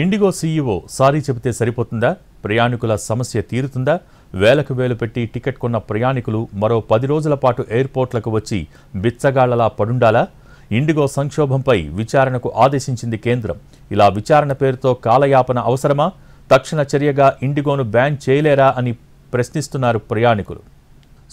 IndiGo CEO sorry చెబితే సరిపోతుందా? ప్రయాణికుల సమస్య తీరుతుందా? వేలకు వేలు పెట్టి టికెట్ కొన్న ప్రయాణికులు మరో 10 రోజుల పాటు ఎయిర్పోర్ట్లకు వచ్చి బిచ్చగాళ్లలా పడుండాలా? ఇండిగో సంక్షోభంపై విచారణకు ఆదేశించింది కేంద్రం. ఇలా విచారణ పేరుతో కాలయాపన అవసరమా? తక్షణ చర్యగా ఇండిగోను బ్యాన్ చేయలేరా అని ప్రశ్నిస్తున్నారు ప్రయాణికులు.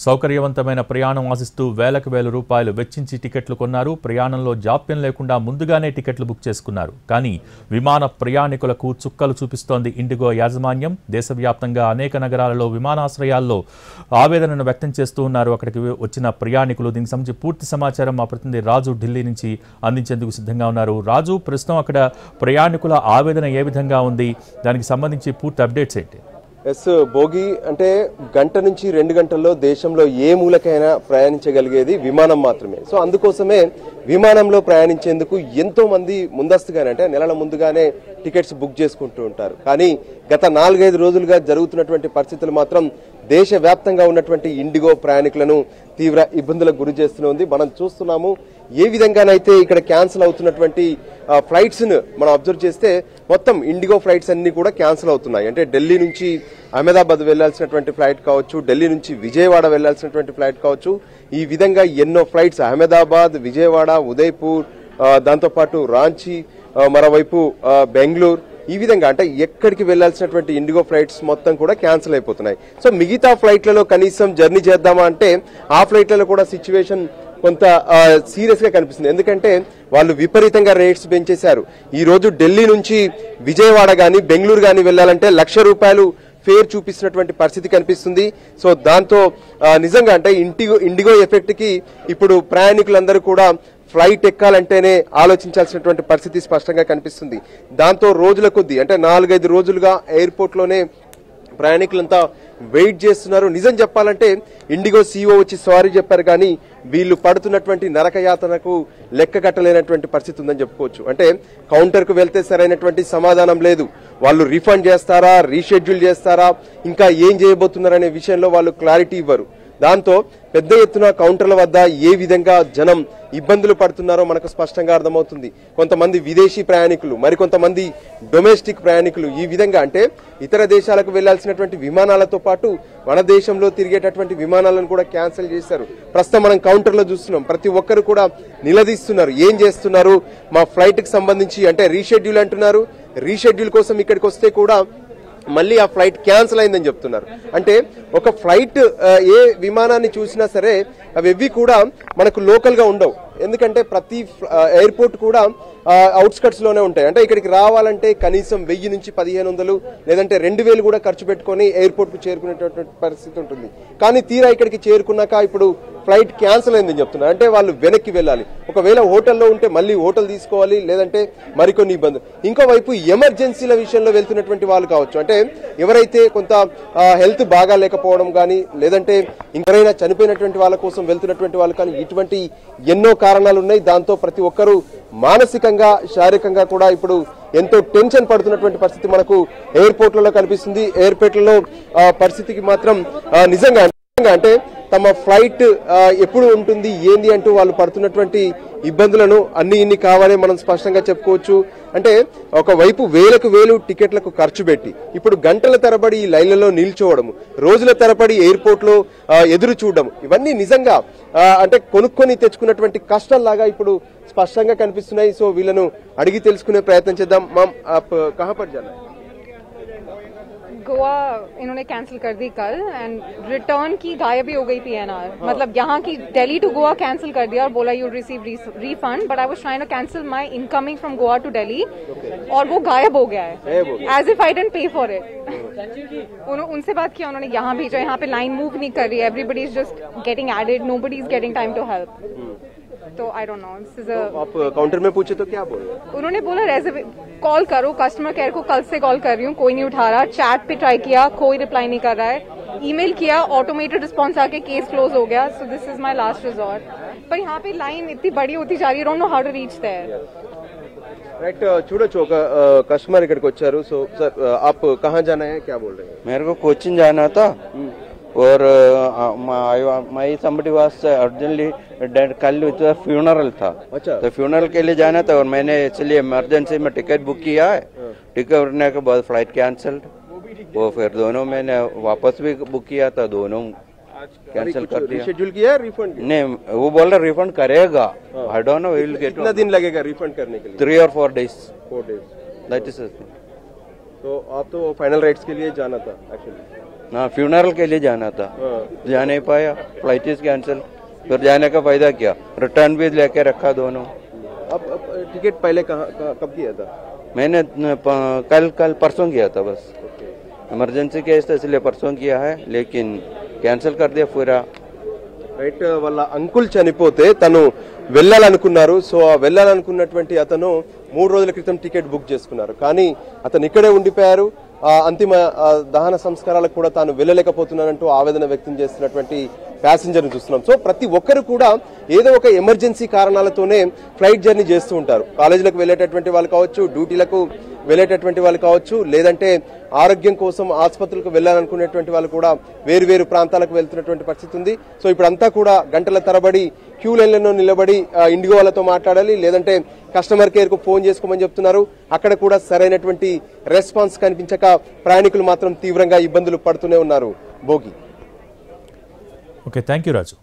సౌకర్యవంతమైన ప్రయాణం ఆశిస్తూ వేలకు వేల రూపాయలు వెచ్చించి టికెట్లు కొన్నారు. ప్రయాణంలో జాప్యం లేకుండా ముందుగానే టికెట్లు బుక్ చేసుకున్నారు. కానీ విమాన ప్రయాణికులకు చుక్కలు చూపిస్తోంది ఇండిగో యాజమాన్యం. దేశవ్యాప్తంగా అనేక నగరాలలో విమానాశ్రయాల్లో ఆవేదనను వ్యక్తం చేస్తూ ఉన్నారు అక్కడికి వచ్చిన ప్రయాణికులు. దీనికి సంబంధించి పూర్తి సమాచారం మా ప్రతినిధి రాజు ఢిల్లీ నుంచి అందించేందుకు సిద్ధంగా ఉన్నారు. రాజు, ప్రస్తుతం అక్కడ ప్రయాణికుల ఆవేదన ఏ విధంగా ఉంది? దానికి సంబంధించి పూర్తి అప్డేట్స్ ఏంటి? ఎస్ భోగి అంటే గంట నుంచి 2 గంటల్లో దేశంలో ఏ మూలకైనా ప్రయాణించగలిగేది విమానం మాత్రమే. సో అందుకోసమే విమానంలో ప్రయాణించేందుకు ఎంతో మంది ముందస్తుగానే అంటే నెలల ముందుగానే టికెట్స్ బుక్ చేసుకుంటూ ఉంటారు. కానీ గత 4-5 రోజులుగా జరుగుతున్నటువంటి పరిస్థితులు మాత్రం దేశవ్యాప్తంగా ఉన్నటువంటి ఇండిగో ప్రయాణికులను తీవ్ర ఇబ్బందులకు గురి చేస్తుంది. మనం చూస్తున్నాము ఏ విధంగానైతే ఇక్కడ క్యాన్సిల్ అవుతున్నటువంటి ఫ్లైట్స్ ను మనం అబ్జర్వ్ చేస్తే మొత్తం ఇండిగో ఫ్లైట్స్ అన్ని కూడా క్యాన్సిల్ అవుతున్నాయి. అంటే ఢిల్లీ నుంచి అహ్మదాబాద్ వెళ్లాల్సినటువంటి ఫ్లైట్ కావచ్చు, ఢిల్లీ నుంచి విజయవాడ వెళ్లాల్సినటువంటి ఫ్లైట్ కావచ్చు, ఈ విధంగా ఎన్నో ఫ్లైట్స్ అహ్మదాబాద్, విజయవాడ, ఉదయ్పూర్, దాంతోపాటు రాంచీ, మరోవైపు బెంగళూరు, ఈ విధంగా అంటే ఎక్కడికి వెళ్లాల్సినటువంటి ఇండిగో ఫ్లైట్స్ మొత్తం కూడా క్యాన్సిల్ అయిపోతున్నాయి. సో మిగతా ఫ్లైట్లలో కనీసం జర్నీ చేద్దామా అంటే ఆ ఫ్లైట్లలో కూడా సిచ్యువేషన్ కొంత సీరియస్ గా కనిపిస్తుంది. ఎందుకంటే వాళ్ళు విపరీతంగా రేట్స్ పెంచేశారు. ఈ రోజు ఢిల్లీ నుంచి విజయవాడ గాని బెంగళూరు గాని వెళ్లాలంటే ₹1,00,000 ఫేర్ చూపిస్తున్నటువంటి పరిస్థితి కనిపిస్తుంది. సో దాంతో నిజంగా అంటే ఇండిగో ఎఫెక్ట్ కి ఇప్పుడు ప్రయాణికులందరూ కూడా ఫ్లైట్ ఎక్కాలంటేనే ఆలోచించాల్సినటువంటి పరిస్థితి స్పష్టంగా కనిపిస్తుంది. దాంతో రోజుల కొద్దీ అంటే 4-5 రోజులుగా ఎయిర్పోర్ట్ లోనే ప్రయాణికులంతా వెయిట్ చేస్తున్నారు. నిజం చెప్పాలంటే ఇండిగో సీఈఓ వచ్చి సారీ చెప్పారు, కానీ వీళ్ళు పడుతున్నటువంటి నరకయాతనకు లెక్క కట్టలేనటువంటి పరిస్థితి ఉందని చెప్పుకోవచ్చు. అంటే కౌంటర్ కు వెళ్తే సరైనటువంటి సమాధానం లేదు. వాళ్ళు రీఫండ్ చేస్తారా, రీషెడ్యూల్ చేస్తారా, ఇంకా ఏం చేయబోతున్నారనే విషయంలో వాళ్ళు క్లారిటీ ఇవ్వరు. దాంతో పెద్ద ఎత్తున కౌంటర్ల వద్ద ఏ విధంగా జనం ఇబ్బందులు పడుతున్నారో మనకు స్పష్టంగా అర్థమవుతుంది. కొంతమంది విదేశీ ప్రయాణికులు, మరికొంతమంది డొమెస్టిక్ ప్రయాణికులు ఈ విధంగా అంటే ఇతర దేశాలకు వెళ్లాల్సినటువంటి విమానాలతో పాటు మన దేశంలో తిరిగేటటువంటి విమానాలను కూడా క్యాన్సిల్ చేశారు. ప్రస్తుతం మనం కౌంటర్లో చూస్తున్నాం, ప్రతి ఒక్కరు కూడా నిలదీస్తున్నారు. ఏం చేస్తున్నారు, మా ఫ్లైట్ కి సంబంధించి అంటే రీషెడ్యూల్ అంటున్నారు. రీషెడ్యూల్ కోసం ఇక్కడికి వస్తే కూడా మళ్ళీ ఆ ఫ్లైట్ క్యాన్సిల్ అయిందని చెప్తున్నారు. అంటే ఒక ఫ్లైట్ ఏ విమానాన్ని చూసినా సరే అవి కూడా మనకు లోకల్ గా ఉండవు. ఎందుకంటే ప్రతి ఎయిర్పోర్ట్ కూడా అవుట్స్కట్స్ లోనే ఉంటాయి. అంటే ఇక్కడికి రావాలంటే కనీసం 1000 నుంచి 1500 లేదంటే 2000 కూడా ఖర్చు పెట్టుకుని ఎయిర్పోర్ట్ కు చేరుకునేటటువంటి పరిస్థితి ఉంటుంది. కానీ తీరా ఇక్కడికి చేరుకున్నాక ఇప్పుడు ఫ్లైట్ క్యాన్సిల్ అయిందని చెప్తున్నారు. అంటే వాళ్ళు వెనక్కి వెళ్ళాలి. ఒకవేళ హోటల్లో ఉంటే మళ్ళీ హోటల్ తీసుకోవాలి, లేదంటే మరికొన్ని ఇబ్బందులు. ఇంకోవైపు ఎమర్జెన్సీల విషయంలో వెళ్తున్నటువంటి వాళ్ళు కావచ్చు, అంటే ఎవరైతే కొంత హెల్త్ బాగా లేకపోవడం కానీ లేదంటే ఇంకెవరైనా చనిపోయినటువంటి వాళ్ళ కోసం వెళ్తున్నటువంటి వాళ్ళు కానీ ఇటువంటి ఎన్నో కారణాలు ఉన్నాయి. దాంతో ప్రతి ఒక్కరూ మానసికంగా శారీరకంగా కూడా ఇప్పుడు ఎంతో టెన్షన్ పడుతున్నటువంటి పరిస్థితి మనకు ఎయిర్పోర్ట్లలో కనిపిస్తుంది. ఎయిర్పోర్ట్లలో పరిస్థితికి మాత్రం నిజంగా అంటే తమ ఫ్లైట్ ఎప్పుడు ఉంటుంది ఏంది అంటూ వాళ్ళు పడుతున్నటువంటి ఇబ్బందులను ఇన్ని కావాలని మనం స్పష్టంగా చెప్పుకోవచ్చు. అంటే ఒకవైపు వేలకు వేలు టికెట్లకు ఖర్చు పెట్టి ఇప్పుడు గంటల తరబడి ఈ లైన్లలో నిల్చోవడము, రోజుల తరబడి ఎయిర్పోర్ట్ లో ఎదురు చూడడం, ఇవన్నీ నిజంగా అంటే కొనుక్కొని తెచ్చుకున్నటువంటి కష్టాల్లాగా ఇప్పుడు స్పష్టంగా కనిపిస్తున్నాయి. సో వీళ్ళను అడిగి తెలుసుకునే ప్రయత్నం చేద్దాం. మామ్ ఆప్ కహాं पर जाना है? गोवा इन्होंने कैंसिल कर दी कल एंड रिटर्न की गायब ही हो गई PNR. मतलब यहाँ की दिल्ली टू गोवा कैंसिल कर दिया और बोला you receive refund, but I was trying to cancel my incoming from Goa to Delhi और वो गायब हो गया है as if I didn't pay for it. उनसे बात किया, उन्होंने यहाँ भेजा. यहाँ पे लाइन मूव नहीं कर रही है, everybody is just getting added, nobody is getting time to help. तो I don't know, this is आप काउंटर में पूछे तो क्या बोले? उन्होंने बोला कॉल करो, कस्टमर केयर को कल से कॉल कर रही हूँ, कोई नहीं उठा रहा. चैट पे ट्राई किया, कोई रिप्लाई नहीं कर रहा है. ईमेल किया, ऑटोमेटेड रिस्पॉन्स आके केस क्लोज हो गया. So this is my last resort. पर यहाँ पे लाइन इतनी बड़ी होती जा रही है, don't know how to reach there. Right, చూడొచ్చు ఒక కస్టమర్ ఇక్కడికి వచ్చారు. సో సార్ आप कहाँ जाना है, क्या बोल रहे हैं? मेरे को कोचिंग जाना था और माई somebody was urgently कल फ्यूनरल था. अच्छा. तो फ्यूनरल के लिए जाना था और मैंने इसलिए इमरजेंसी में टिकट बुक किया है टिकट करने के बाद फ्लाइट कैंसल्ड, वो फिर दोनों मैंने वापस भी बुक किया था, दोनों कैंसिल कर दिया। शेड्यूल किया रिफंड? नहीं, वो बोल रहा रिफंड करेगा। आई डोंट नो विल गेट। कितना दिन लगेगा रिफंड करने के लिए? 3 or 4 days। 4 days। That is. तो आप तो फाइनल राइट्स के लिए जाना था एक्चुअली? हाँ, फ्यूनरल के लिए जाना था, जा नहीं पाया, फ्लाइट इज कैंसिल। फिर जाने का फायदा क्या, रिटर्न भी लेके रखा दोनों। अब टिकट पहले कब किया था? मैंने कल परसों किया था, बस इमरजेंसी केस था इसलिए परसों किया है, लेकिन कैंसिल कर दिया पूरा। రైట్, వాళ్ళ అంకుల్ చనిపోతే తను వెళ్ళాలనుకున్నారు. సో ఆ వెళ్ళాలనుకున్నటువంటి అతను 3 రోజుల క్రితం టికెట్ బుక్ చేసుకున్నారు. కానీ అతను ఇక్కడే ఉండిపోయారు. అంతిమ దహన సంస్కారాలకు కూడా తాను వెళ్ళలేకపోతున్నానంటూ ఆవేదన వ్యక్తం చేస్తున్నటువంటి ప్యాసింజర్ ని చూస్తున్నాం. సో ప్రతి ఒక్కరు కూడా ఏదో ఒక ఎమర్జెన్సీ కారణాలతోనే ఫ్లైట్ జర్నీ చేస్తూ ఉంటారు. కాలేజీలకు వెళ్ళేటటువంటి వాళ్ళు కావచ్చు, డ్యూటీలకు వెళ్ళేటటువంటి వాళ్ళు కావచ్చు, లేదంటే ఆరోగ్యం కోసం ఆసుపత్రులకు వెళ్ళాలనుకునేటువంటి వాళ్ళు కూడా వేరు వేరు ప్రాంతాలకు వెళ్తున్నటువంటి పరిస్థితి ఉంది. సో ఇప్పుడంతా కూడా గంటల తరబడి క్యూ లైన్లలో నిలబడి ఇండిగో వాళ్ళతో మాట్లాడాలి, లేదంటే కస్టమర్ కేర్ కు ఫోన్ చేసుకోమని చెప్తున్నారు. అక్కడ కూడా సరైనటువంటి రెస్పాన్స్ కనిపించక ప్రయాణికులు మాత్రం తీవ్రంగా ఇబ్బందులు పడుతూనే ఉన్నారు. Bhogi. Okay, thank you Raju.